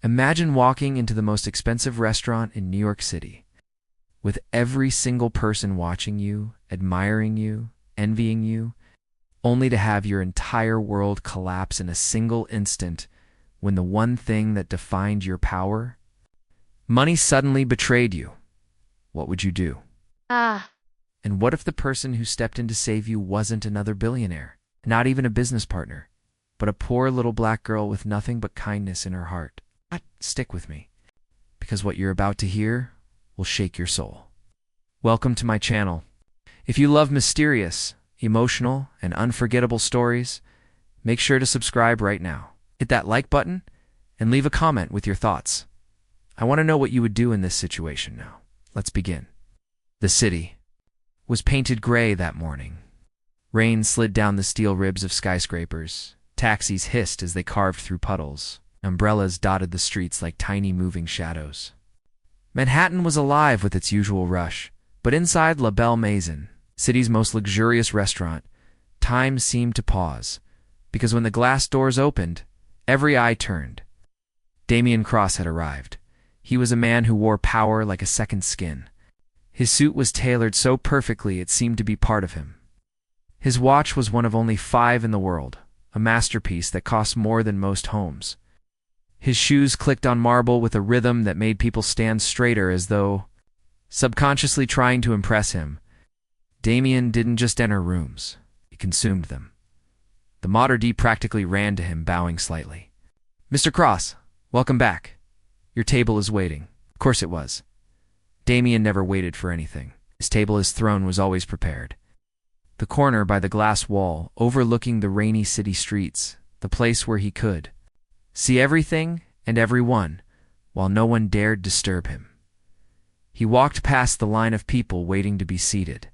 Imagine walking into the most expensive restaurant in New York City, with every single person watching you, admiring you, envying you, only to have your entire world collapse in a single instant when the one thing that defined your power, money, suddenly betrayed you. What would you do? And what if the person who stepped in to save you wasn't another billionaire, not even a business partner, but a poor little black girl with nothing but kindness in her heart? Stick with me, because what you're about to hear will shake your soul. Welcome to my channel. If you love mysterious, emotional, and unforgettable stories, make sure to subscribe right now. Hit that like button and leave a comment with your thoughts. I want to know what you would do in this situation now. Let's begin. The city was painted gray that morning. Rain slid down the steel ribs of skyscrapers. Taxis hissed as they carved through puddles. Umbrellas dotted the streets like tiny moving shadows. Manhattan was alive with its usual rush, but inside La Belle Maison, city's most luxurious restaurant, time seemed to pause, because when the glass doors opened, every eye turned. Damien Cross had arrived. He was a man who wore power like a second skin. His suit was tailored so perfectly it seemed to be part of him. His watch was one of only 5 in the world, a masterpiece that cost more than most homes. His shoes clicked on marble with a rhythm that made people stand straighter, as though subconsciously trying to impress him. Damien didn't just enter rooms, he consumed them. The maître d' practically ran to him, bowing slightly. "Mr. Cross, welcome back. Your table is waiting." Of course it was. Damien never waited for anything. His table, his throne, was always prepared. The corner by the glass wall, overlooking the rainy city streets, the place where he could see everything and everyone, while no one dared disturb him. He walked past the line of people waiting to be seated.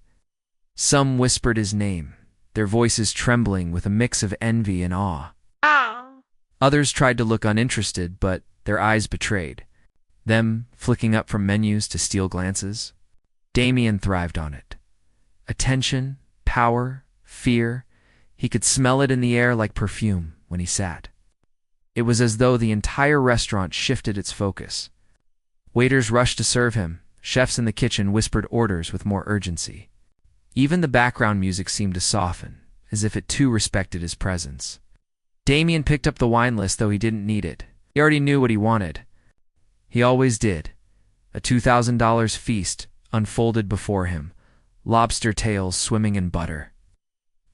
Some whispered his name, their voices trembling with a mix of envy and awe. Others tried to look uninterested, but their eyes betrayed them, flicking up from menus to steal glances. Damien thrived on it. Attention, power, fear, he could smell it in the air like perfume when he sat. It was as though the entire restaurant shifted its focus. Waiters rushed to serve him. Chefs in the kitchen whispered orders with more urgency. Even the background music seemed to soften, as if it too respected his presence. Damien picked up the wine list, though he didn't need it. He already knew what he wanted. He always did. A $2,000 feast unfolded before him, lobster tails swimming in butter,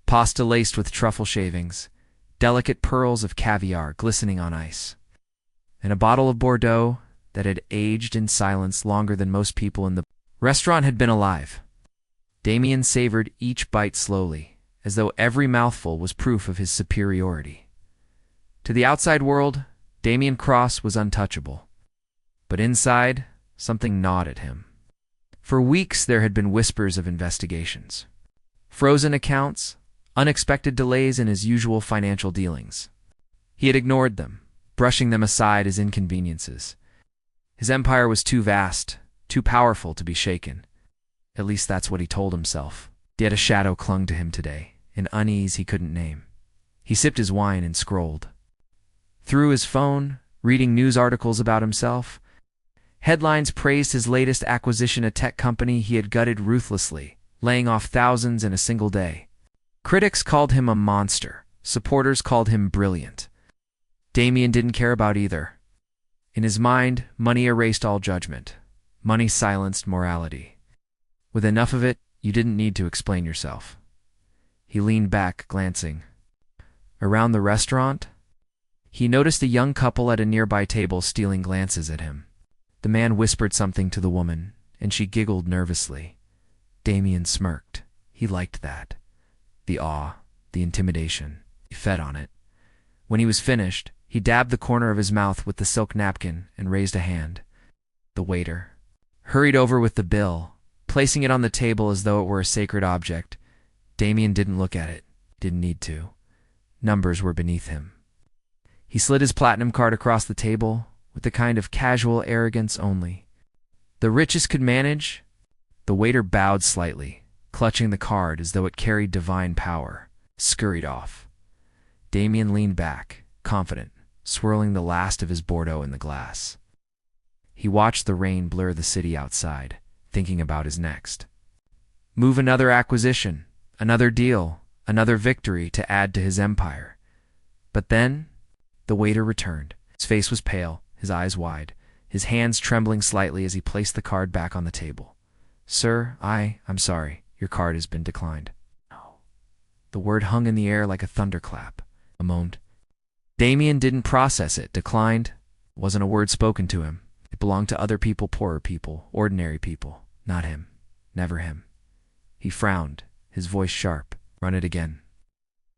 pasta laced with truffle shavings, delicate pearls of caviar glistening on ice, and a bottle of Bordeaux that had aged in silence longer than most people in the restaurant had been alive. Damien savored each bite slowly, as though every mouthful was proof of his superiority. To the outside world, Damien Cross was untouchable. But inside, something gnawed at him. For weeks there had been whispers of investigations, frozen accounts, unexpected delays in his usual financial dealings. He had ignored them, brushing them aside as inconveniences. His empire was too vast, too powerful to be shaken. At least that's what he told himself. Yet a shadow clung to him today, an unease he couldn't name. He sipped his wine and scrolled through his phone, reading news articles about himself. Headlines praised his latest acquisition, a tech company he had gutted ruthlessly, laying off thousands in a single day. Critics called him a monster. Supporters called him brilliant. Damien didn't care about either. In his mind, money erased all judgment. Money silenced morality. With enough of it, you didn't need to explain yourself. He leaned back, glancing around the restaurant. He noticed a young couple at a nearby table stealing glances at him. The man whispered something to the woman, and she giggled nervously. Damien smirked. He liked that. The awe, the intimidation. He fed on it. When he was finished, he dabbed the corner of his mouth with the silk napkin and raised a hand. The waiter hurried over with the bill, placing it on the table as though it were a sacred object. Damien didn't look at it. Didn't need to. Numbers were beneath him. He slid his platinum card across the table, with the kind of casual arrogance only the richest could manage. The waiter bowed slightly, clutching the card as though it carried divine power, scurried off. Damien leaned back, confident, swirling the last of his Bordeaux in the glass. He watched the rain blur the city outside, thinking about his next move, another acquisition, another deal, another victory to add to his empire. But then, the waiter returned. His face was pale, his eyes wide, his hands trembling slightly as he placed the card back on the table. "Sir, I'm sorry. Your card has been declined." No. The word hung in the air like a thunderclap. A moaned. Damien didn't process it. Declined wasn't a word spoken to him. It belonged to other people, poorer people, ordinary people. Not him. Never him. He frowned, his voice sharp. "Run it again."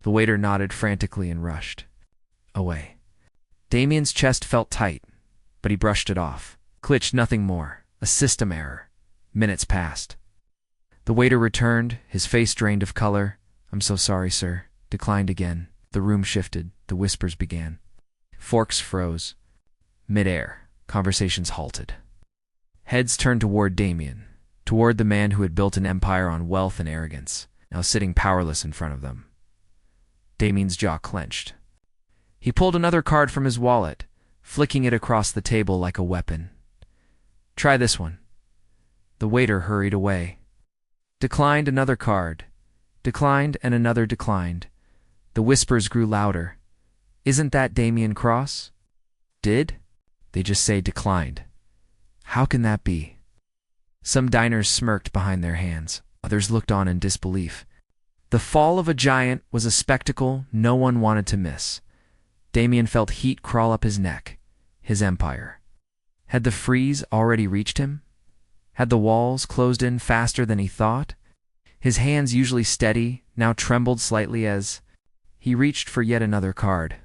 The waiter nodded frantically and rushed away. Damien's chest felt tight, but he brushed it off. Glitched, nothing more. A system error. Minutes passed. The waiter returned, his face drained of color. "I'm so sorry, sir." Declined again. The room shifted. The whispers began. Forks froze. Mid-air. Conversations halted. Heads turned toward Damien, toward the man who had built an empire on wealth and arrogance, now sitting powerless in front of them. Damien's jaw clenched. He pulled another card from his wallet, flicking it across the table like a weapon. "Try this one." The waiter hurried away. Declined another card. Declined and another declined. The whispers grew louder. "Isn't that Damien Cross?" "Did?" They just say declined. How can that be? Some diners smirked behind their hands. Others looked on in disbelief. The fall of a giant was a spectacle no one wanted to miss. Damien felt heat crawl up his neck. His empire. Had the freeze already reached him? Had the walls closed in faster than he thought? His hands, usually steady, now trembled slightly as he reached for yet another card.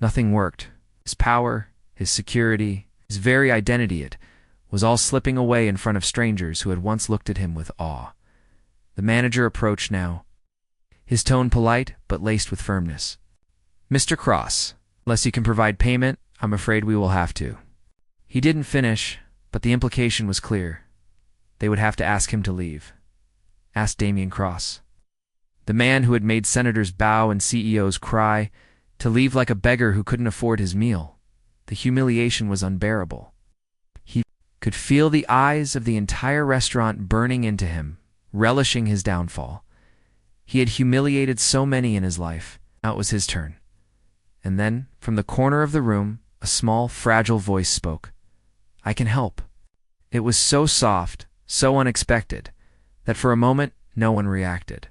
Nothing worked. His power, his security, his very identity, it was all slipping away in front of strangers who had once looked at him with awe. The manager approached now, his tone polite but laced with firmness. "Mr. Cross, unless you can provide payment, I'm afraid we will have to." He didn't finish, but the implication was clear. They would have to ask him to leave. Ask Damien Cross, the man who had made senators bow and CEOs cry, to leave like a beggar who couldn't afford his meal. The humiliation was unbearable. He could feel the eyes of the entire restaurant burning into him, relishing his downfall. He had humiliated so many in his life. Now it was his turn. And then, from the corner of the room, a small, fragile voice spoke. "I can help." It was so soft, so unexpected, that for a moment no one reacted.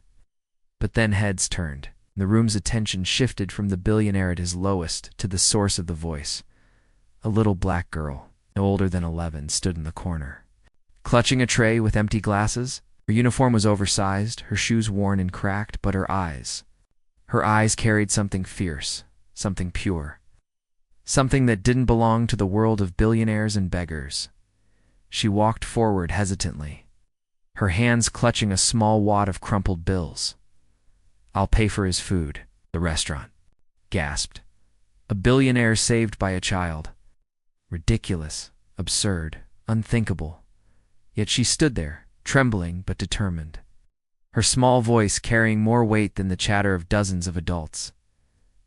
But then heads turned. The room's attention shifted from the billionaire at his lowest to the source of the voice. A little black girl, no older than 11, stood in the corner. Clutching a tray with empty glasses, her uniform was oversized, her shoes worn and cracked, but her eyes carried something fierce, something pure. Something that didn't belong to the world of billionaires and beggars. She walked forward hesitantly, her hands clutching a small wad of crumpled bills. "I'll pay for his food," the restaurant gasped. A billionaire saved by a child. Ridiculous, absurd, unthinkable. Yet she stood there, trembling but determined, her small voice carrying more weight than the chatter of dozens of adults.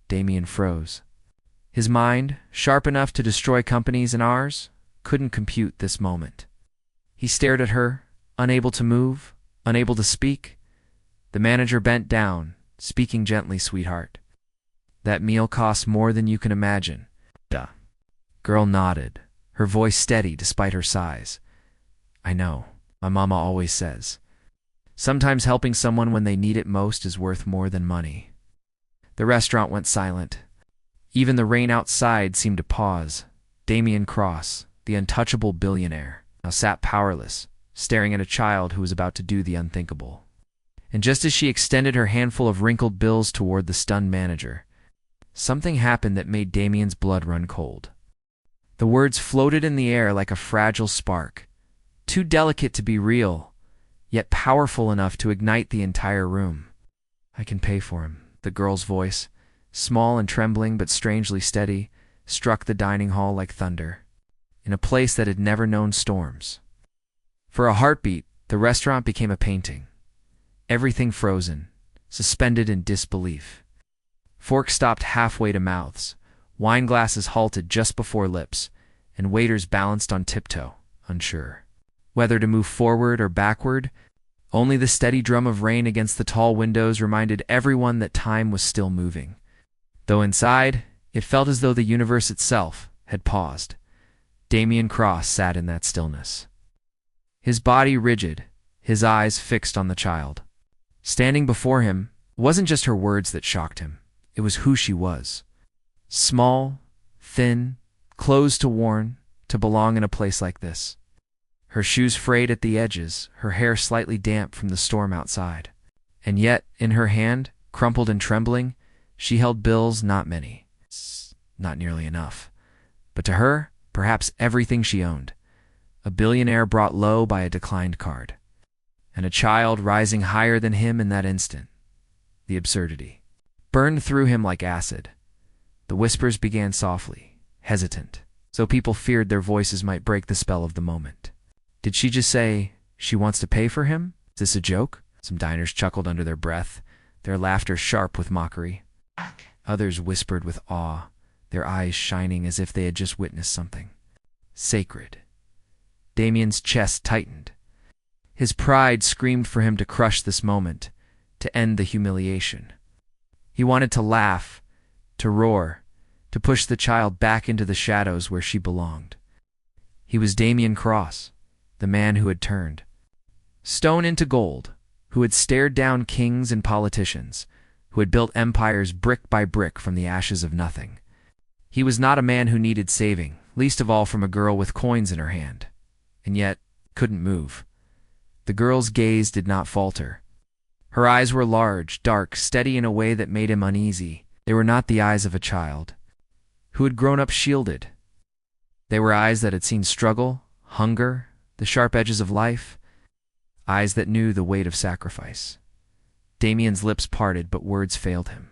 Damien froze. His mind, sharp enough to destroy companies and ours, couldn't compute this moment. He stared at her, unable to move, unable to speak. The manager bent down, speaking gently, "Sweetheart, that meal costs more than you can imagine." Duh. Girl nodded, her voice steady despite her size. "I know, my mama always says. Sometimes helping someone when they need it most is worth more than money." The restaurant went silent. Even the rain outside seemed to pause. Damien Cross, the untouchable billionaire, now sat powerless, staring at a child who was about to do the unthinkable. And just as she extended her handful of wrinkled bills toward the stunned manager, something happened that made Damien's blood run cold. The words floated in the air like a fragile spark, too delicate to be real, yet powerful enough to ignite the entire room. "I can pay for him." The girl's voice, small and trembling but strangely steady, struck the dining hall like thunder, in a place that had never known storms. For a heartbeat, the restaurant became a painting. Everything frozen, suspended in disbelief. Forks stopped halfway to mouths. Wine glasses halted just before lips, and waiters balanced on tiptoe, unsure whether to move forward or backward. Only the steady drum of rain against the tall windows reminded everyone that time was still moving. Though inside, it felt as though the universe itself had paused. Damien Cross sat in that stillness, his body rigid, his eyes fixed on the child. Standing before him, it wasn't just her words that shocked him. It was who she was. Small, thin, clothes to worn, to belong in a place like this. Her shoes frayed at the edges, her hair slightly damp from the storm outside. And yet, in her hand, crumpled and trembling, she held bills, not many. Not nearly enough. But to her, perhaps everything she owned. A billionaire brought low by a declined card. And a child rising higher than him in that instant. The absurdity burned through him like acid. The whispers began softly, hesitant, so people feared their voices might break the spell of the moment. Did she just say, she wants to pay for him? Is this a joke? Some diners chuckled under their breath, their laughter sharp with mockery. Others whispered with awe, their eyes shining as if they had just witnessed something sacred. Damien's chest tightened. His pride screamed for him to crush this moment, to end the humiliation. He wanted to laugh, to roar, to push the child back into the shadows where she belonged. He was Damien Cross, the man who had turned stone into gold, who had stared down kings and politicians, who had built empires brick by brick from the ashes of nothing. He was not a man who needed saving, least of all from a girl with coins in her hand, and yet couldn't move. The girl's gaze did not falter. Her eyes were large, dark, steady in a way that made him uneasy. They were not the eyes of a child who had grown up shielded. They were eyes that had seen struggle, hunger, the sharp edges of life, eyes that knew the weight of sacrifice. Damien's lips parted, but words failed him.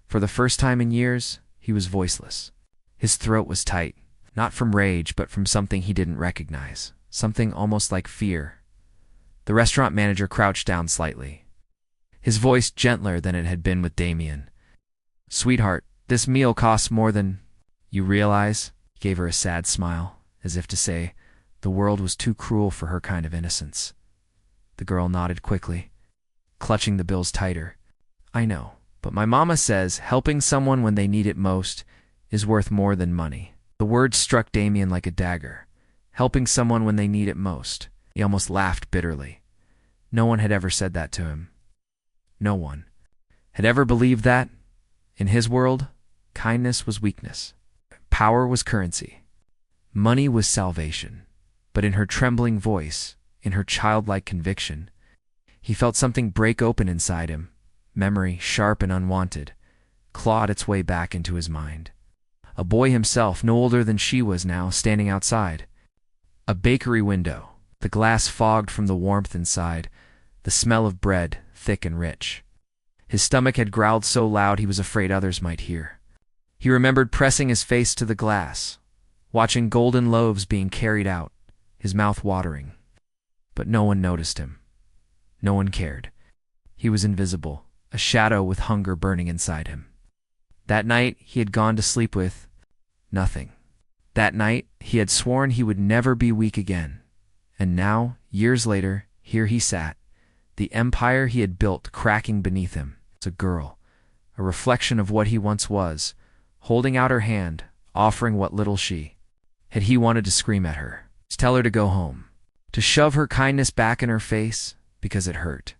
For the first time in years, he was voiceless. His throat was tight, not from rage, but from something he didn't recognize, something almost like fear. The restaurant manager crouched down slightly, his voice gentler than it had been with Damien. "Sweetheart, this meal costs more than you realize." He gave her a sad smile, as if to say, the world was too cruel for her kind of innocence. The girl nodded quickly, clutching the bills tighter. "I know, but my mama says helping someone when they need it most is worth more than money." The words struck Damien like a dagger. Helping someone when they need it most. He almost laughed bitterly. No one had ever said that to him. No one had ever believed that. In his world, kindness was weakness. Power was currency. Money was salvation. But in her trembling voice, in her childlike conviction, he felt something break open inside him. Memory, sharp and unwanted, clawed its way back into his mind. A boy himself, no older than she was now, standing outside. A bakery window, the glass fogged from the warmth inside, the smell of bread, thick and rich. His stomach had growled so loud he was afraid others might hear. He remembered pressing his face to the glass, watching golden loaves being carried out, his mouth watering. But no one noticed him. No one cared. He was invisible, a shadow with hunger burning inside him. That night he had gone to sleep with nothing. That night he had sworn he would never be weak again. And now, years later, here he sat, the empire he had built cracking beneath him. It's a girl, a reflection of what he once was, holding out her hand, offering what little she had. He wanted to scream at her, to tell her to go home, to shove her kindness back in her face, because it hurt.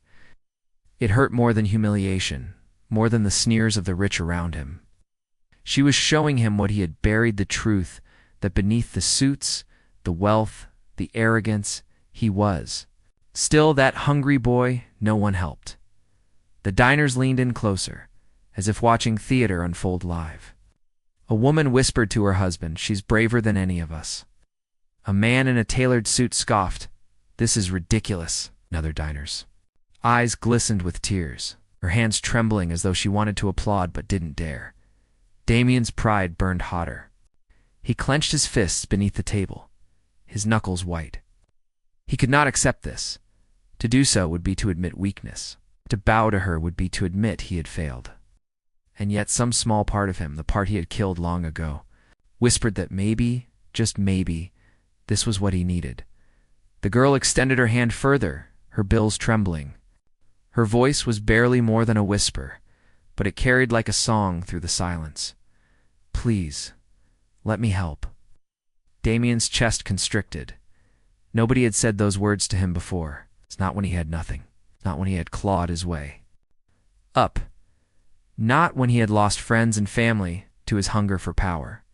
It hurt more than humiliation, more than the sneers of the rich around him. She was showing him what he had buried, the truth, that beneath the suits, the wealth, the arrogance, he was still that hungry boy no one helped. The diners leaned in closer, as if watching theater unfold live. A woman whispered to her husband, "She's braver than any of us." A man in a tailored suit scoffed, "This is ridiculous." Another diner's eyes glistened with tears, her hands trembling as though she wanted to applaud but didn't dare. Damien's pride burned hotter. He clenched his fists beneath the table, his knuckles white. He could not accept this. To do so would be to admit weakness. To bow to her would be to admit he had failed. and yet some small part of him, the part he had killed long ago, whispered that maybe, just maybe, this was what he needed. The girl extended her hand further, her bills trembling. Her voice was barely more than a whisper, but it carried like a song through the silence. "Please, let me help." Damien's chest constricted. Nobody had said those words to him before. It's not when he had nothing, not when he had clawed his way up, not when he had lost friends and family to his hunger for power.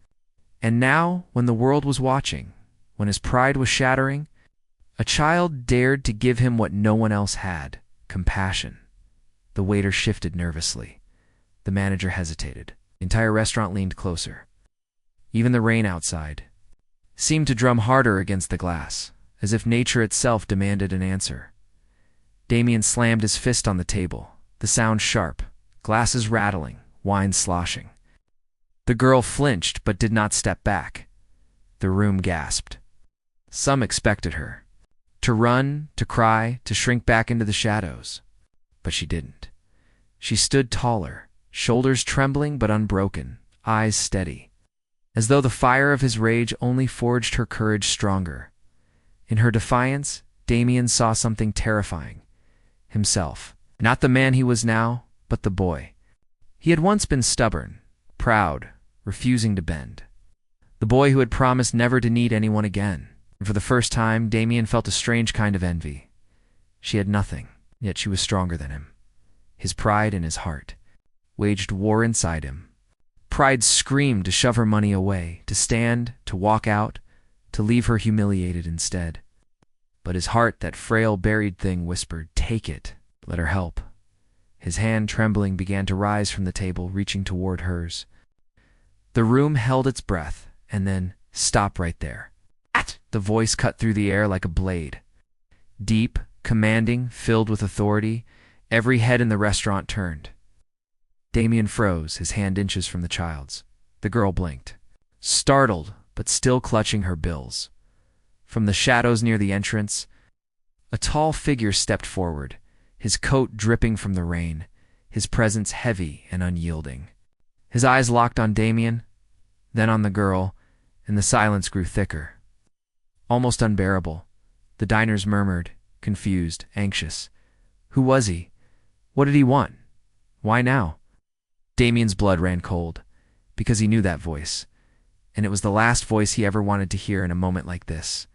And now, when the world was watching, when his pride was shattering, a child dared to give him what no one else had: compassion. The waiter shifted nervously. The manager hesitated. The entire restaurant leaned closer. Even the rain outside seemed to drum harder against the glass, as if nature itself demanded an answer. Damien slammed his fist on the table, the sound sharp, glasses rattling, wine sloshing. The girl flinched but did not step back. The room gasped. Some expected her to run, to cry, to shrink back into the shadows. But she didn't. She stood taller, shoulders trembling but unbroken, eyes steady, as though the fire of his rage only forged her courage stronger. In her defiance, Damien saw something terrifying. Himself. Not the man he was now, but the boy. He had once been stubborn, proud, refusing to bend. The boy who had promised never to need anyone again. And for the first time, Damien felt a strange kind of envy. She had nothing, yet she was stronger than him. His pride in his heart waged war inside him. Pride screamed to shove her money away, to stand, to walk out, to leave her humiliated instead. But his heart, that frail, buried thing, whispered, "Take it. Let her help." His hand, trembling, began to rise from the table, reaching toward hers. The room held its breath, and then, "Stop right there." The voice cut through the air like a blade. Deep, commanding, filled with authority, every head in the restaurant turned. Damien froze, his hand inches from the child's. The girl blinked, startled, but still clutching her bills. From the shadows near the entrance, a tall figure stepped forward, his coat dripping from the rain, his presence heavy and unyielding. His eyes locked on Damien, then on the girl, and the silence grew thicker. Almost unbearable. The diners murmured, confused, anxious. Who was he? What did he want? Why now? Damien's blood ran cold, because he knew that voice, and it was the last voice he ever wanted to hear in a moment like this.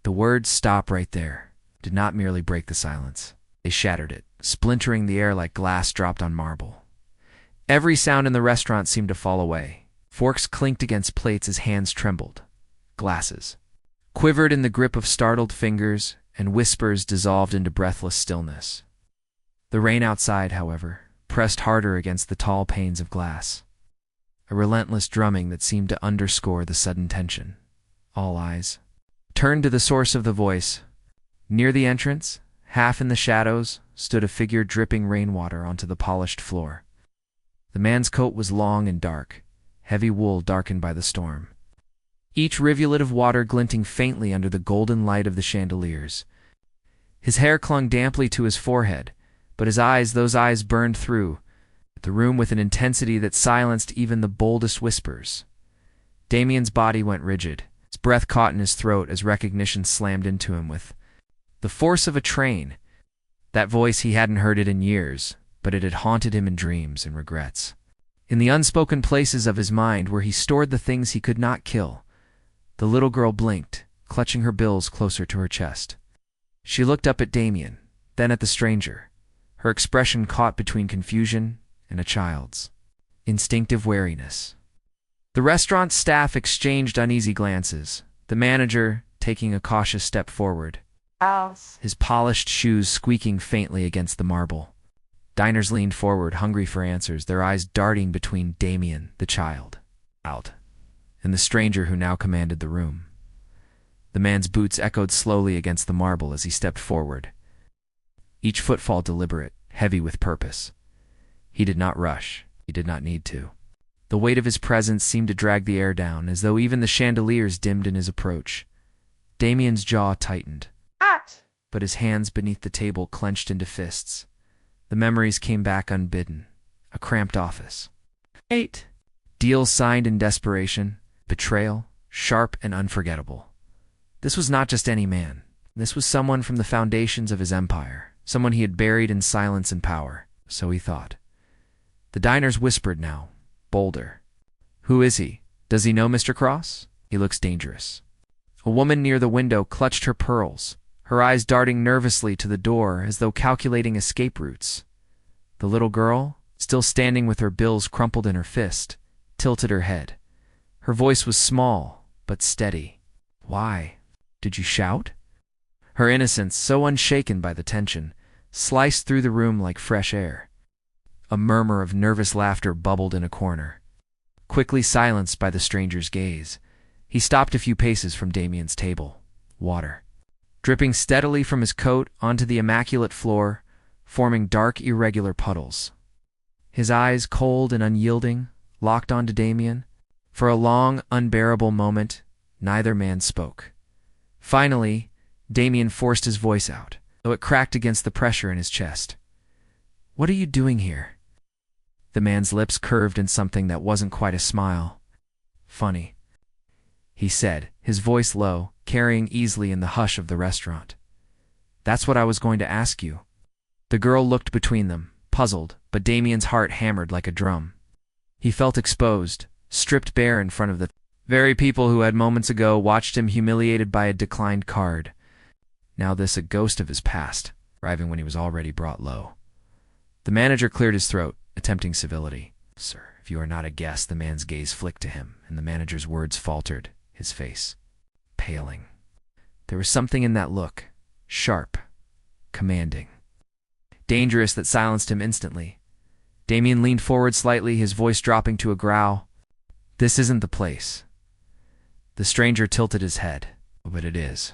The words "stop right there" did not merely break the silence. They shattered it, splintering the air like glass dropped on marble. Every sound in the restaurant seemed to fall away. Forks clinked against plates as hands trembled. Glasses quivered in the grip of startled fingers, and whispers dissolved into breathless stillness. The rain outside, however, pressed harder against the tall panes of glass. A relentless drumming that seemed to underscore the sudden tension. All eyes turned to the source of the voice. Near the entrance, half in the shadows, stood a figure dripping rainwater onto the polished floor. The man's coat was long and dark, heavy wool darkened by the storm. Each rivulet of water glinting faintly under the golden light of the chandeliers. His hair clung damply to his forehead, but his eyes, those eyes burned through the room with an intensity that silenced even the boldest whispers. Damien's body went rigid. His breath caught in his throat as recognition slammed into him with the force of a train. That voice, he hadn't heard it in years, but it had haunted him in dreams and regrets. In the unspoken places of his mind where he stored the things he could not kill. The little girl blinked, clutching her bills closer to her chest. She looked up at Damien, then at the stranger, her expression caught between confusion and a child's instinctive wariness. The restaurant staff exchanged uneasy glances, the manager taking a cautious step forward, his polished shoes squeaking faintly against the marble. Diners leaned forward, hungry for answers, their eyes darting between Damien, the child, and the stranger who now commanded the room. The man's boots echoed slowly against the marble as he stepped forward, each footfall deliberate, heavy with purpose. He did not rush. He did not need to. The weight of his presence seemed to drag the air down, as though even the chandeliers dimmed in his approach. Damien's jaw tightened, but his hands beneath the table clenched into fists. The memories came back unbidden. A cramped office, 8. Deals signed in desperation, betrayal, sharp and unforgettable. This was not just any man. This was someone from the foundations of his empire, someone he had buried in silence and power, so he thought. The diners whispered now, bolder. Who is he? Does he know Mr. Cross? He looks dangerous. A woman near the window clutched her pearls, her eyes darting nervously to the door as though calculating escape routes. The little girl, still standing with her bills crumpled in her fist, tilted her head. Her voice was small, but steady. Why? Did you shout? Her innocence, so unshaken by the tension, sliced through the room like fresh air. A murmur of nervous laughter bubbled in a corner. Quickly silenced by the stranger's gaze, he stopped a few paces from Damien's table. Water, dripping steadily from his coat onto the immaculate floor, forming dark, irregular puddles. His eyes, cold and unyielding, locked onto Damien. For a long, unbearable moment, neither man spoke. Finally, Damien forced his voice out, though it cracked against the pressure in his chest. What are you doing here? The man's lips curved in something that wasn't quite a smile. Funny, he said, his voice low, carrying easily in the hush of the restaurant. That's what I was going to ask you. The girl looked between them, puzzled, but Damien's heart hammered like a drum. He felt exposed, stripped bare in front of the very people who had moments ago watched him humiliated by a declined card. Now this a ghost of his past, arriving when he was already brought low. The manager cleared his throat, attempting civility. Sir, if you are not a guest, the man's gaze flicked to him, and the manager's words faltered, his face paling. There was something in that look, sharp, commanding, dangerous, that silenced him instantly. Damien leaned forward slightly, his voice dropping to a growl. This isn't the place. The stranger tilted his head. But it is.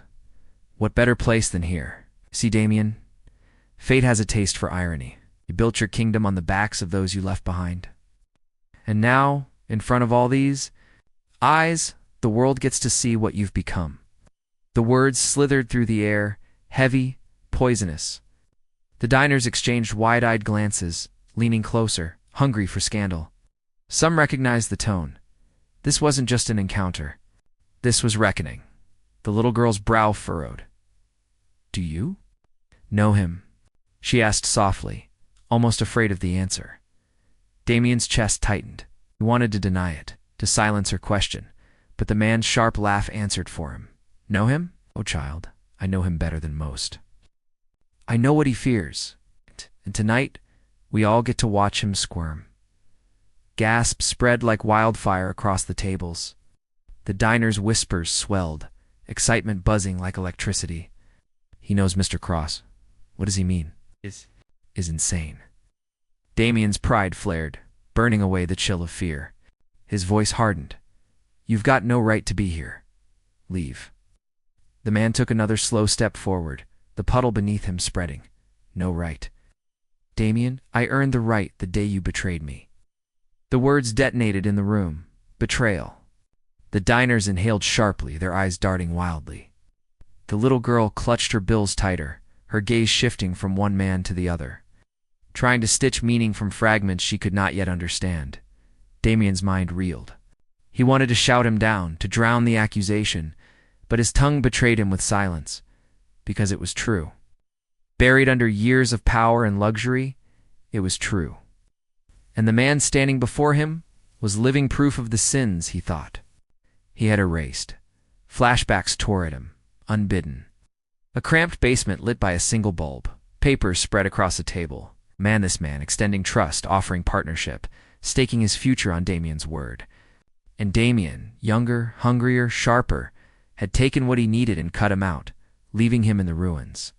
What better place than here? See, Damien? Fate has a taste for irony. You built your kingdom on the backs of those you left behind. And now, in front of all these eyes, the world gets to see what you've become. The words slithered through the air, heavy, poisonous. The diners exchanged wide-eyed glances, leaning closer, hungry for scandal. Some recognized the tone. This wasn't just an encounter. This was reckoning. The little girl's brow furrowed. Do you know him? She asked softly, almost afraid of the answer. Damien's chest tightened. He wanted to deny it, to silence her question, but the man's sharp laugh answered for him. Know him? Oh, child, I know him better than most. I know what he fears, and tonight we all get to watch him squirm. Gasps spread like wildfire across the tables. The diners' whispers swelled, excitement buzzing like electricity. He knows Mr. Cross. What does he mean? Is insane. Damien's pride flared, burning away the chill of fear. His voice hardened. You've got no right to be here. Leave. The man took another slow step forward, the puddle beneath him spreading. No right. Damien, I earned the right the day you betrayed me. The words detonated in the room. Betrayal. The diners inhaled sharply, their eyes darting wildly. The little girl clutched her bills tighter, her gaze shifting from one man to the other, trying to stitch meaning from fragments she could not yet understand. Damien's mind reeled. He wanted to shout him down, to drown the accusation, but his tongue betrayed him with silence, because it was true. Buried under years of power and luxury, it was true. And the man standing before him was living proof of the sins he thought he had erased. Flashbacks tore at him, unbidden. A cramped basement lit by a single bulb. Papers spread across a table. This man, extending trust, offering partnership, staking his future on Damien's word. And Damien, younger, hungrier, sharper, had taken what he needed and cut him out, leaving him in the ruins.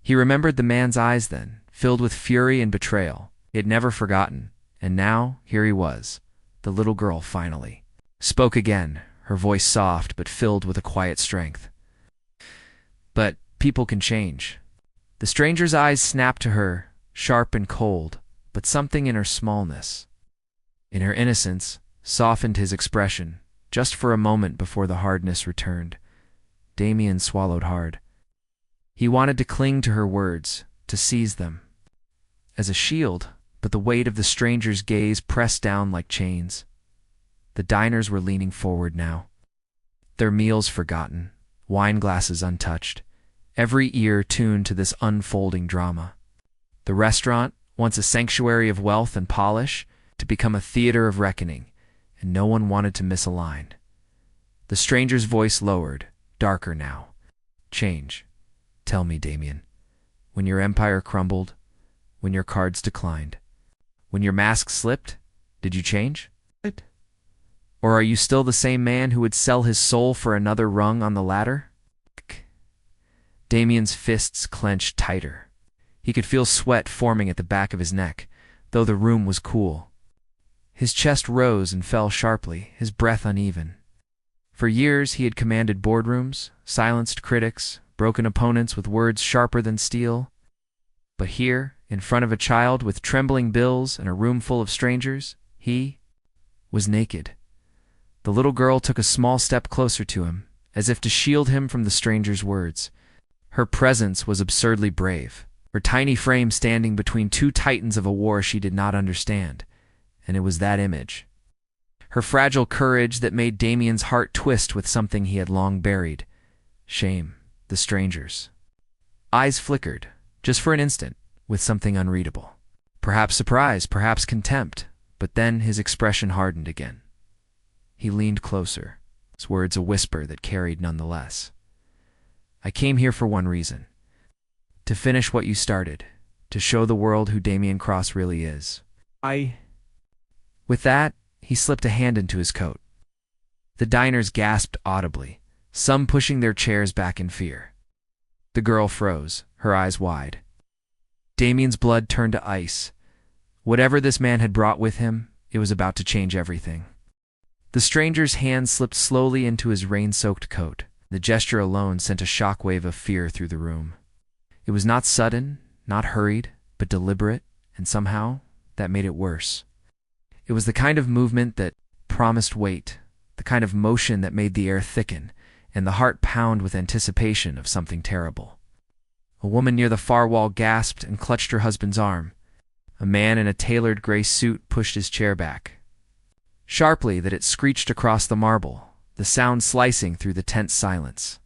He remembered the man's eyes then, filled with fury and betrayal. He had never forgotten. And now, here he was. The little girl finally spoke again, her voice soft but filled with a quiet strength. But people can change. The stranger's eyes snapped to her, sharp and cold, but something in her smallness, in her innocence, softened his expression, just for a moment before the hardness returned. Damien swallowed hard. He wanted to cling to her words, to seize them as a shield, but the weight of the stranger's gaze pressed down like chains. The diners were leaning forward now, their meals forgotten, wine glasses untouched, every ear tuned to this unfolding drama. The restaurant, once a sanctuary of wealth and polish, to become a theater of reckoning, and no one wanted to miss a line. The stranger's voice lowered, darker now. Change. Tell me, Damien. When your empire crumbled, when your cards declined, when your mask slipped, did you change? Or are you still the same man who would sell his soul for another rung on the ladder? Damien's fists clenched tighter. He could feel sweat forming at the back of his neck, though the room was cool. His chest rose and fell sharply, his breath uneven. For years he had commanded boardrooms, silenced critics, broken opponents with words sharper than steel. But here, in front of a child with trembling bills and a room full of strangers, he was naked. The little girl took a small step closer to him, as if to shield him from the stranger's words. Her presence was absurdly brave, her tiny frame standing between two titans of a war she did not understand, and it was that image. Her fragile courage that made Damien's heart twist with something he had long buried. Shame, the stranger's. Eyes flickered, just for an instant, with something unreadable. Perhaps surprise, perhaps contempt, but then his expression hardened again. He leaned closer, his words a whisper that carried nonetheless. I came here for one reason. To finish what you started, to show the world who Damien Cross really is. With that, he slipped a hand into his coat. The diners gasped audibly, some pushing their chairs back in fear. The girl froze, her eyes wide. Damien's blood turned to ice. Whatever this man had brought with him, it was about to change everything. The stranger's hand slipped slowly into his rain-soaked coat. The gesture alone sent a shockwave of fear through the room. It was not sudden, not hurried, but deliberate, and somehow that made it worse. It was the kind of movement that promised weight, the kind of motion that made the air thicken, and the heart pound with anticipation of something terrible. A woman near the far wall gasped and clutched her husband's arm. A man in a tailored gray suit pushed his chair back, sharply that it screeched across the marble, the sound slicing through the tense silence.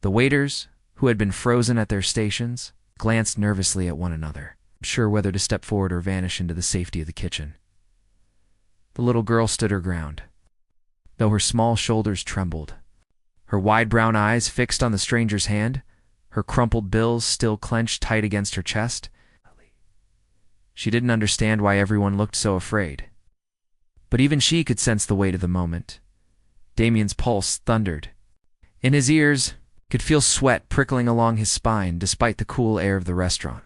The waiters, who had been frozen at their stations, glanced nervously at one another, unsure whether to step forward or vanish into the safety of the kitchen. The little girl stood her ground, though her small shoulders trembled. Her wide brown eyes fixed on the stranger's hand, her crumpled bills still clenched tight against her chest. She didn't understand why everyone looked so afraid. But even she could sense the weight of the moment. Damien's pulse thundered. In his ears, could feel sweat prickling along his spine despite the cool air of the restaurant.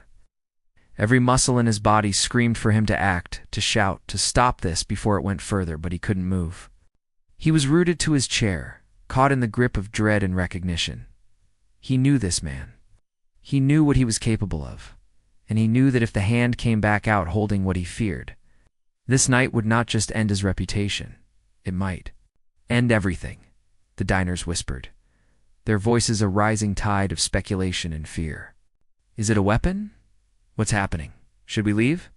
Every muscle in his body screamed for him to act, to shout, to stop this before it went further, but he couldn't move. He was rooted to his chair, caught in the grip of dread and recognition. He knew this man. He knew what he was capable of, and he knew that if the hand came back out holding what he feared, this night would not just end his reputation. It might end everything, the diners whispered, their voices a rising tide of speculation and fear. Is it a weapon? What's happening? Should we leave?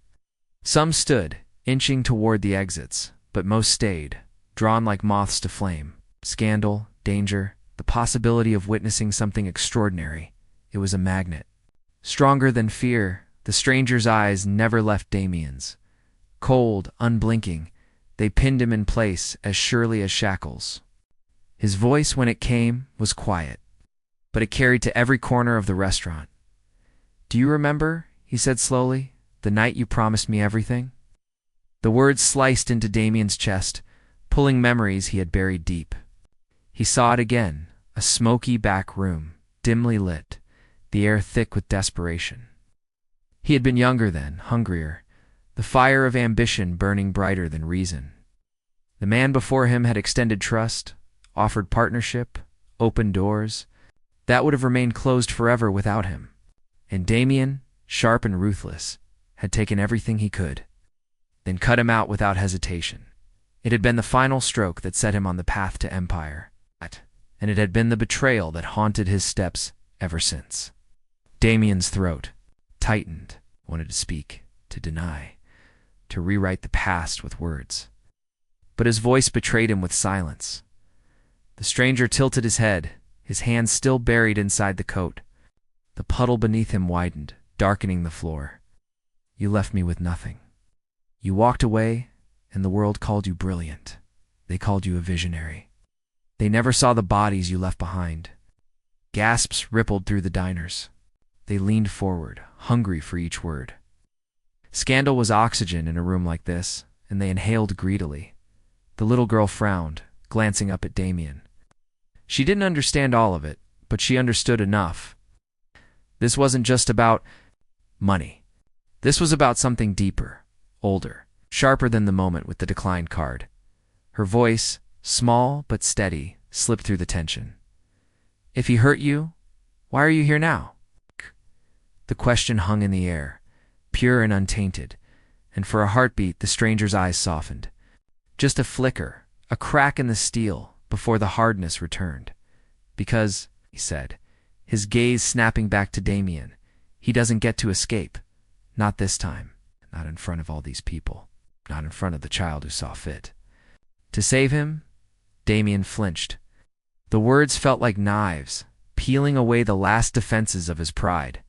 Some stood, inching toward the exits, but most stayed, drawn like moths to flame. Scandal, danger, the possibility of witnessing something extraordinary. It was a magnet. Stronger than fear, the stranger's eyes never left Damien's. Cold, unblinking, they pinned him in place as surely as shackles. His voice, when it came, was quiet, but it carried to every corner of the restaurant. Do you remember, he said slowly, the night you promised me everything? The words sliced into Damien's chest, pulling memories he had buried deep. He saw it again, a smoky back room, dimly lit, the air thick with desperation. He had been younger then, hungrier, the fire of ambition burning brighter than reason. The man before him had extended trust, offered partnership, opened doors. That would have remained closed forever without him. And Damien, sharp and ruthless, had taken everything he could, then cut him out without hesitation. It had been the final stroke that set him on the path to empire, and it had been the betrayal that haunted his steps ever since. Damien's throat tightened, wanted to speak, to deny, to rewrite the past with words. But his voice betrayed him with silence. The stranger tilted his head, his hands still buried inside the coat. The puddle beneath him widened, darkening the floor. You left me with nothing. You walked away, and the world called you brilliant. They called you a visionary. They never saw the bodies you left behind. Gasps rippled through the diners. They leaned forward, hungry for each word. Scandal was oxygen in a room like this, and they inhaled greedily. The little girl frowned, glancing up at Damien. She didn't understand all of it, but she understood enough. This wasn't just about money. This was about something deeper, older, sharper than the moment with the declined card. Her voice, small but steady, slipped through the tension. If he hurt you, why are you here now? The question hung in the air, pure and untainted, and for a heartbeat the stranger's eyes softened. Just a flicker, a crack in the steel, before the hardness returned. Because, he said, his gaze snapping back to Damien, he doesn't get to escape. Not this time. Not in front of all these people. Not in front of the child who saw fit. To save him, Damien flinched. The words felt like knives, peeling away the last defenses of his pride.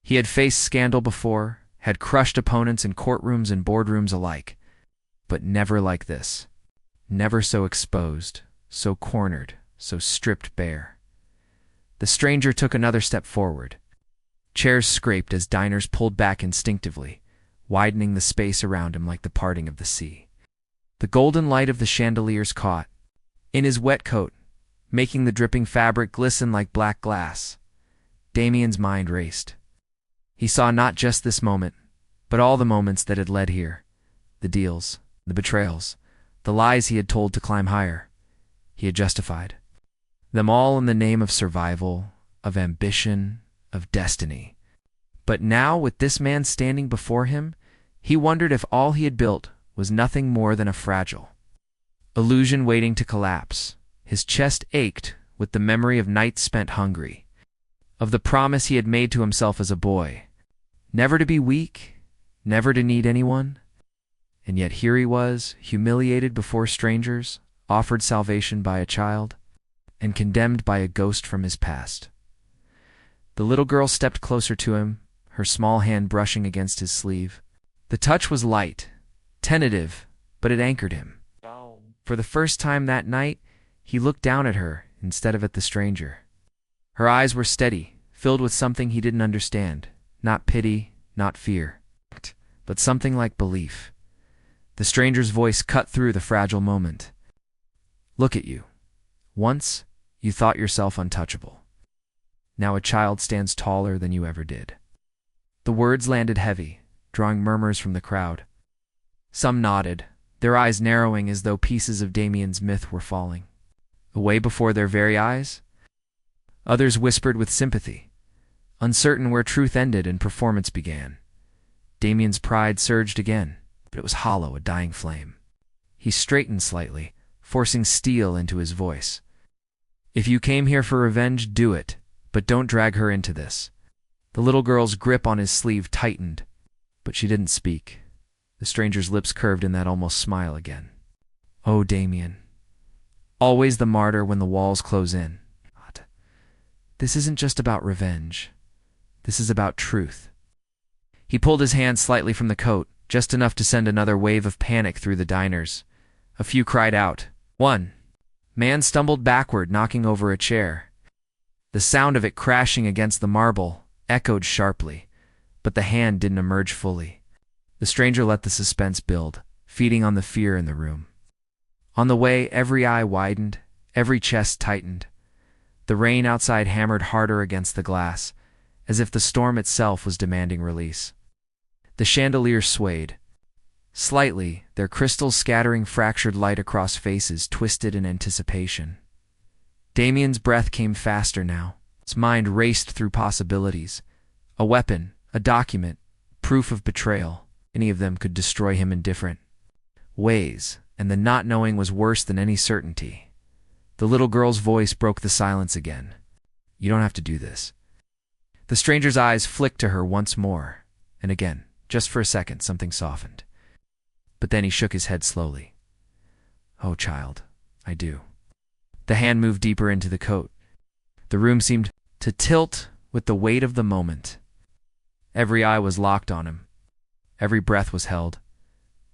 He had faced scandal before, had crushed opponents in courtrooms and boardrooms alike, but never like this. Never so exposed, so cornered, so stripped bare. The stranger took another step forward. Chairs scraped as diners pulled back instinctively, widening the space around him like the parting of the sea. The golden light of the chandeliers caught in his wet coat, making the dripping fabric glisten like black glass. Damien's mind raced. He saw not just this moment, but all the moments that had led here. The deals, the betrayals, the lies he had told to climb higher. He had justified them all in the name of survival, of ambition, of destiny. But now, with this man standing before him, he wondered if all he had built was nothing more than a fragile illusion waiting to collapse. His chest ached with the memory of nights spent hungry, of the promise he had made to himself as a boy, never to be weak, never to need anyone. And yet here he was, humiliated before strangers, offered salvation by a child, and condemned by a ghost from his past. The little girl stepped closer to him, her small hand brushing against his sleeve. The touch was light, tentative, but it anchored him. For the first time that night, he looked down at her instead of at the stranger. Her eyes were steady, filled with something he didn't understand. Not pity, not fear, but something like belief. The stranger's voice cut through the fragile moment. Look at you. Once, you thought yourself untouchable. Now a child stands taller than you ever did. The words landed heavy, drawing murmurs from the crowd. Some nodded, their eyes narrowing as though pieces of Damien's myth were falling away before their very eyes. Others whispered with sympathy, uncertain where truth ended and performance began. Damien's pride surged again, but it was hollow, a dying flame. He straightened slightly, forcing steel into his voice. If you came here for revenge, do it, but don't drag her into this. The little girl's grip on his sleeve tightened, but she didn't speak. The stranger's lips curved in that almost smile again. Oh, Damien. Always the martyr when the walls close in. This isn't just about revenge. This is about truth. He pulled his hand slightly from the coat, just enough to send another wave of panic through the diners. A few cried out. One man stumbled backward, knocking over a chair. The sound of it crashing against the marble echoed sharply, but the hand didn't emerge fully. The stranger let the suspense build, feeding on the fear in the room. On the way, every eye widened, every chest tightened. The rain outside hammered harder against the glass, as if the storm itself was demanding release. The chandeliers swayed. Slightly, their crystals scattering fractured light across faces twisted in anticipation. Damien's breath came faster now. His mind raced through possibilities. A weapon, a document, proof of betrayal. Any of them could destroy him in different ways, and the not knowing was worse than any certainty. The little girl's voice broke the silence again. You don't have to do this. The stranger's eyes flicked to her once more, and again, just for a second, something softened. But then he shook his head slowly. "Oh, child, I do." The hand moved deeper into the coat. The room seemed to tilt with the weight of the moment. Every eye was locked on him. Every breath was held.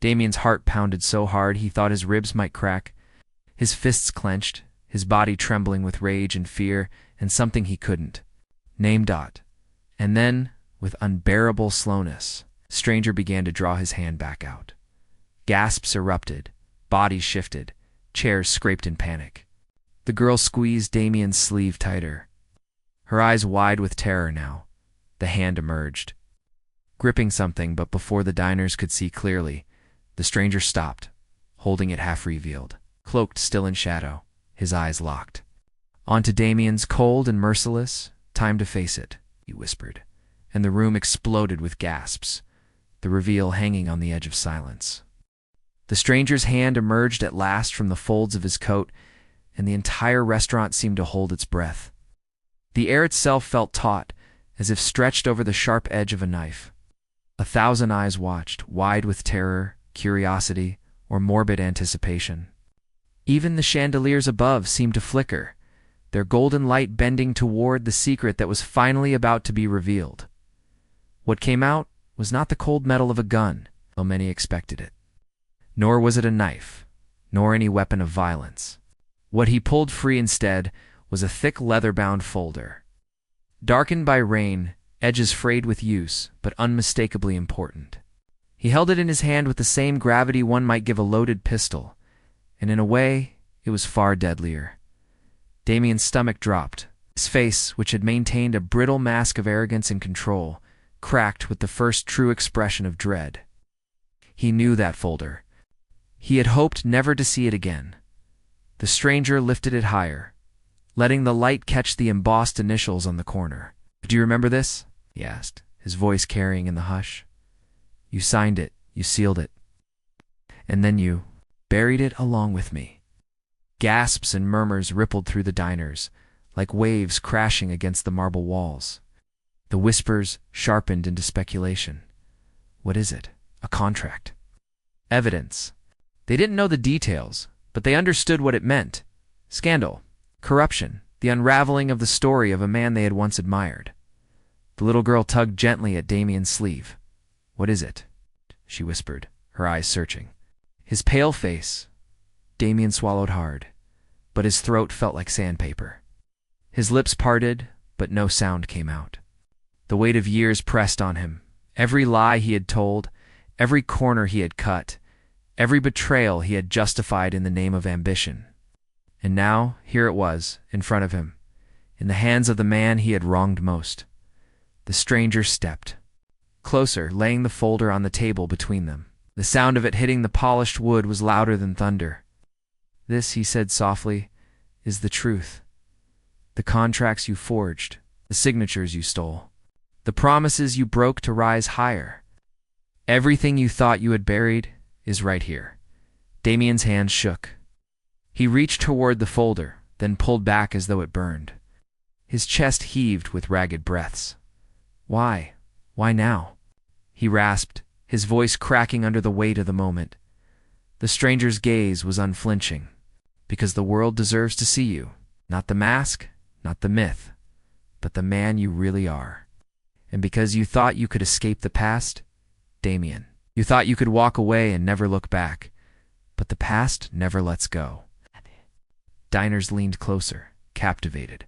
Damien's heart pounded so hard he thought his ribs might crack. His fists clenched, his body trembling with rage and fear and something he couldn't name. And then, with unbearable slowness, the stranger began to draw his hand back out. Gasps erupted, bodies shifted, chairs scraped in panic. The girl squeezed Damien's sleeve tighter. Her eyes wide with terror now. The hand emerged, gripping something, but before the diners could see clearly, the stranger stopped, holding it half-revealed, cloaked still in shadow, his eyes locked. "Onto Damien's, cold and merciless. Time to face it," he whispered, and the room exploded with gasps, the reveal hanging on the edge of silence. The stranger's hand emerged at last from the folds of his coat, and the entire restaurant seemed to hold its breath. The air itself felt taut, as if stretched over the sharp edge of a knife. 1,000 eyes watched, wide with terror, curiosity, or morbid anticipation. Even the chandeliers above seemed to flicker, their golden light bending toward the secret that was finally about to be revealed. What came out was not the cold metal of a gun, though many expected it. Nor was it a knife, nor any weapon of violence. What he pulled free instead was a thick leather-bound folder. Darkened by rain, edges frayed with use, but unmistakably important. He held it in his hand with the same gravity one might give a loaded pistol, and in a way, it was far deadlier. Damien's stomach dropped. His face, which had maintained a brittle mask of arrogance and control, cracked with the first true expression of dread. He knew that folder. He had hoped never to see it again. The stranger lifted it higher, letting the light catch the embossed initials on the corner. "Do you remember this?" he asked, his voice carrying in the hush. "You signed it, you sealed it, and then you buried it along with me." Gasps and murmurs rippled through the diners, like waves crashing against the marble walls. The whispers sharpened into speculation. What is it? A contract? Evidence? They didn't know the details, but they understood what it meant. Scandal, corruption, the unraveling of the story of a man they had once admired. The little girl tugged gently at Damien's sleeve. "What is it?" she whispered, her eyes searching. His pale face. Damien swallowed hard, but his throat felt like sandpaper. His lips parted, but no sound came out. The weight of years pressed on him. Every lie he had told, every corner he had cut, every betrayal he had justified in the name of ambition. And now, here it was, in front of him, in the hands of the man he had wronged most. The stranger stepped closer, laying the folder on the table between them. The sound of it hitting the polished wood was louder than thunder. "This," he said softly, "is the truth. The contracts you forged, the signatures you stole, the promises you broke to rise higher. Everything you thought you had buried is right here." Damien's hands shook. He reached toward the folder, then pulled back as though it burned. His chest heaved with ragged breaths. "Why? Why now?" he rasped, his voice cracking under the weight of the moment. The stranger's gaze was unflinching. "Because the world deserves to see you. Not the mask, not the myth, but the man you really are. And because you thought you could escape the past, Damien, you thought you could walk away and never look back. But the past never lets go." Diners leaned closer, captivated.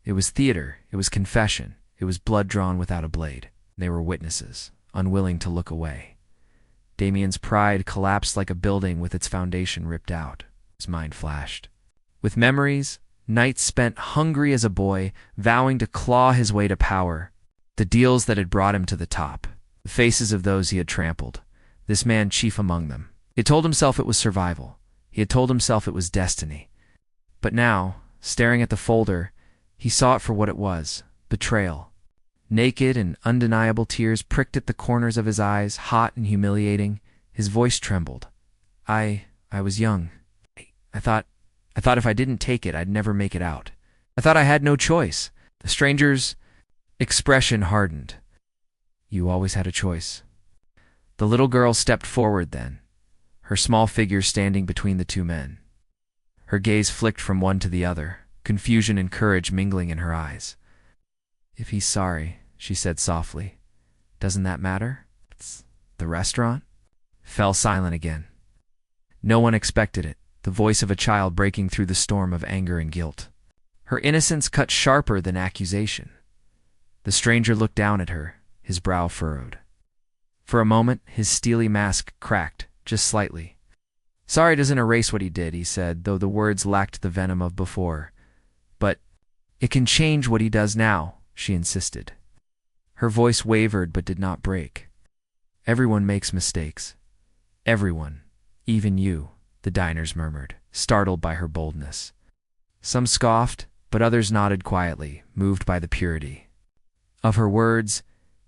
It was theater, it was confession, it was blood drawn without a blade. They were witnesses, unwilling to look away. Damien's pride collapsed like a building with its foundation ripped out. His mind flashed with memories, nights spent hungry as a boy, vowing to claw his way to power, the deals that had brought him to the top, the faces of those he had trampled, this man chief among them. He had told himself it was survival. He had told himself it was destiny. But now, staring at the folder, he saw it for what it was, betrayal. Naked and undeniable tears pricked at the corners of his eyes, hot and humiliating. His voice trembled. I was young. I thought if I didn't take it, I'd never make it out. I thought I had no choice." The stranger's expression hardened. "You always had a choice." The little girl stepped forward then, her small figure standing between the two men. Her gaze flicked from one to the other, confusion and courage mingling in her eyes. "If he's sorry," she said softly, "doesn't that matter?" The restaurant fell silent again. No one expected it, the voice of a child breaking through the storm of anger and guilt. Her innocence cut sharper than accusation. The stranger looked down at her, his brow furrowed. For a moment, his steely mask cracked, just slightly. "Sorry doesn't erase what he did," he said, though the words lacked the venom of before. "But it can change what he does now," she insisted. Her voice wavered but did not break. "Everyone makes mistakes. Everyone, even you," the diners murmured, startled by her boldness. Some scoffed, but others nodded quietly, moved by the purity of her words.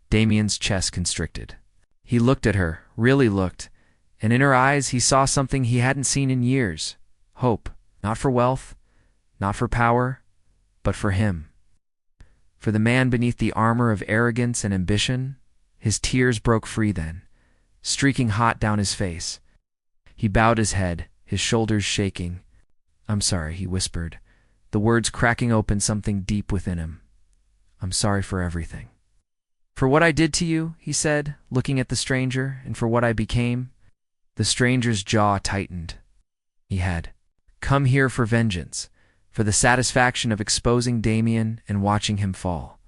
Damien's chest constricted. He looked at her, really looked, and in her eyes he saw something he hadn't seen in years. Hope, not for wealth, not for power, but for him. For the man beneath the armor of arrogance and ambition. His tears broke free then, streaking hot down his face. He bowed his head, his shoulders shaking. "I'm sorry," he whispered, the words cracking open something deep within him. "I'm sorry for everything. For what I did to you," he said, looking at the stranger, "and for what I became." The stranger's jaw tightened. He had come here for vengeance, for the satisfaction of exposing Damien and watching him fall.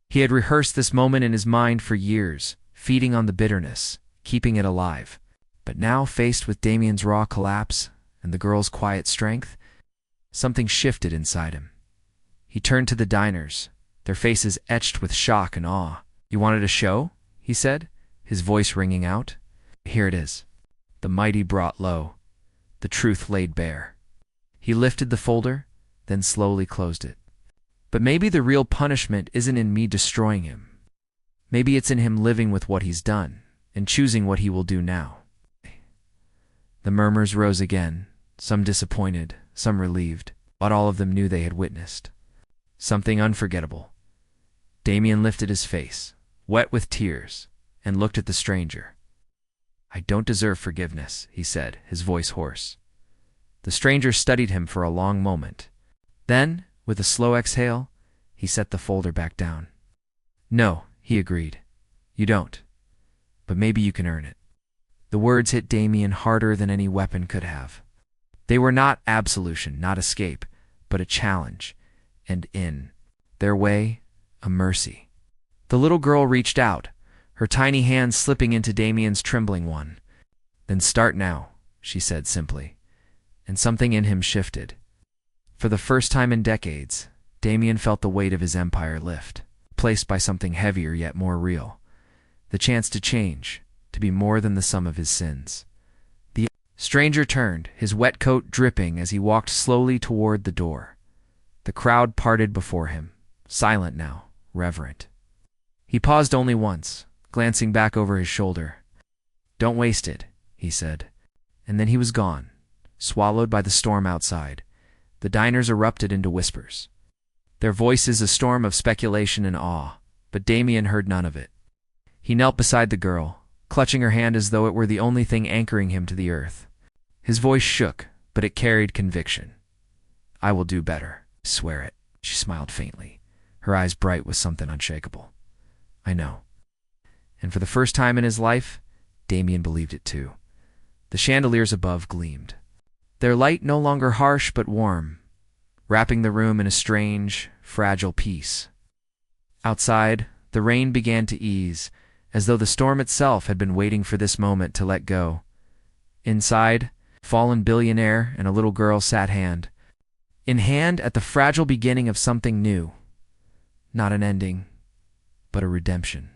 He had rehearsed this moment in his mind for years, feeding on the bitterness, keeping it alive. But now, faced with Damien's raw collapse and the girl's quiet strength, something shifted inside him. He turned to the diners, their faces etched with shock and awe. "You wanted a show?" he said, his voice ringing out. "Here it is." The mighty brought low, the truth laid bare. He lifted the folder, then slowly closed it. "But maybe the real punishment isn't in me destroying him. Maybe it's in him living with what he's done, and choosing what he will do now." The murmurs rose again, some disappointed, some relieved, but all of them knew they had witnessed something unforgettable. Damien lifted his face, wet with tears, and looked at the stranger. "I don't deserve forgiveness," he said, his voice hoarse. The stranger studied him for a long moment. Then, with a slow exhale, he set the folder back down. "No," he agreed. "You don't. But maybe you can earn it." The words hit Damien harder than any weapon could have. They were not absolution, not escape, but a challenge, and in their way, a mercy. The little girl reached out, her tiny hand slipping into Damien's trembling one. "Then start now," she said simply, and something in him shifted. For the first time in decades, Damien felt the weight of his empire lift, placed by something heavier yet more real. The chance to change, to be more than the sum of his sins. The stranger turned, his wet coat dripping as he walked slowly toward the door. The crowd parted before him, silent now, reverent. He paused only once, glancing back over his shoulder. "Don't waste it," he said. And then he was gone, swallowed by the storm outside. The diners erupted into whispers, their voices a storm of speculation and awe, but Damien heard none of it. He knelt beside the girl, clutching her hand as though it were the only thing anchoring him to the earth. His voice shook, but it carried conviction. "I will do better. Swear it." She smiled faintly, her eyes bright with something unshakable. "I know." And for the first time in his life, Damien believed it too. The chandeliers above gleamed, their light no longer harsh but warm, wrapping the room in a strange, fragile peace. Outside, the rain began to ease, as though the storm itself had been waiting for this moment to let go. Inside, fallen Billionaire and a little girl sat hand in hand at the fragile beginning of something new. Not an ending, but a redemption.